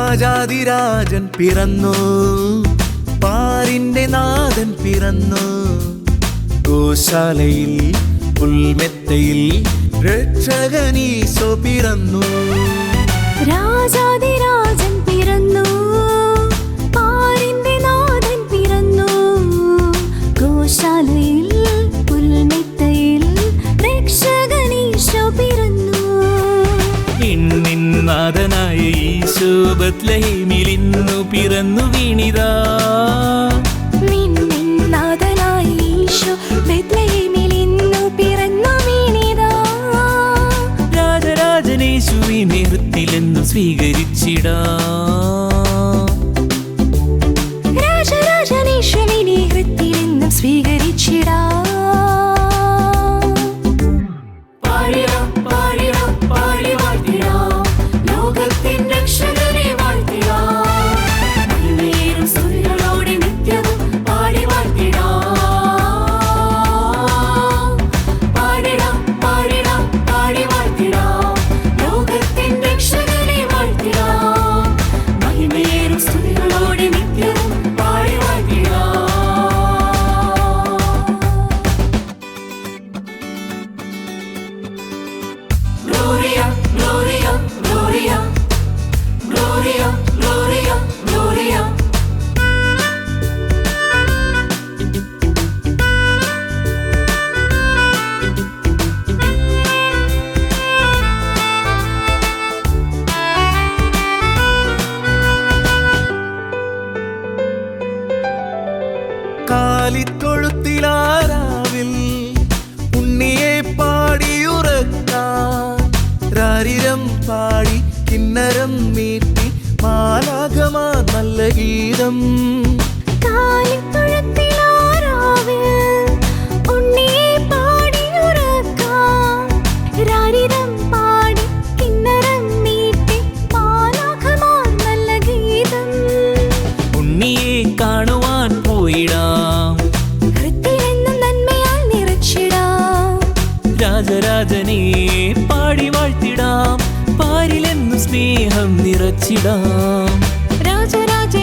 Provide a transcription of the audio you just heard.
രാജാതിരാജൻ പിറന്നു, പാരിന്റെ നാഥൻ പിറന്നു. ഗോശാലയിൽ പുൽമെത്തയിൽ രക്ഷകനീശോ പിറന്നു. രാജാതിരാജൻ പിറന്നു, പാരിന്റെ നാഥൻ പിറന്നു. ഗോശാലയിൽ പുൽമെത്തയിൽ രക്ഷകനീശോ പിറന്നു. എണ്ണിൻ നാഥനായ ഈശോ ബത്ലഹേമിൽ ഇന്നു പിറന്നു വീണിതാ. നിന്നിൻ നാഥനായ ഈശോ ബത്ലഹേമിൽ ഇന്നു പിറന്നു വീണിതാ. രാജരാജനേശുവിനെ ഹൃത്തിലെന്നു സ്വീകരിച്ചിടാം. രാജരാജനേശുവിനെ ഹൃത്തിലെന്നു സ്വീകരിച്ചിടാം. കാലിത്തൊഴുത്തിലാരാവിൽ ഉണ്ണിയെ പാടിയുറക്കാൻ, രാരിരം പാടി കിന്നരം മീട്ടി മാലാഖമാർ നല്ല ഗീതം. കാലിത്തൊഴുത്തിലാരാവിൽ ഉണ്ണിയെ പാടിയുറക്കാൻ, രാരിരം പാടി കിന്നരം മീട്ടി മാലാഖമാർ നല്ല ഗീതം. ഉണ്ണിയെ കാണുവാൻ പോയിടാം, ഹൃത്തിലെന്നും നന്മയാൽ നിറച്ചിടാം. രാജരാജനെ പാടി വാഴ്ത്തിടാം, പാരിലെന്നു സ്നേഹം നിറച്ചിടാം. രാജരാജ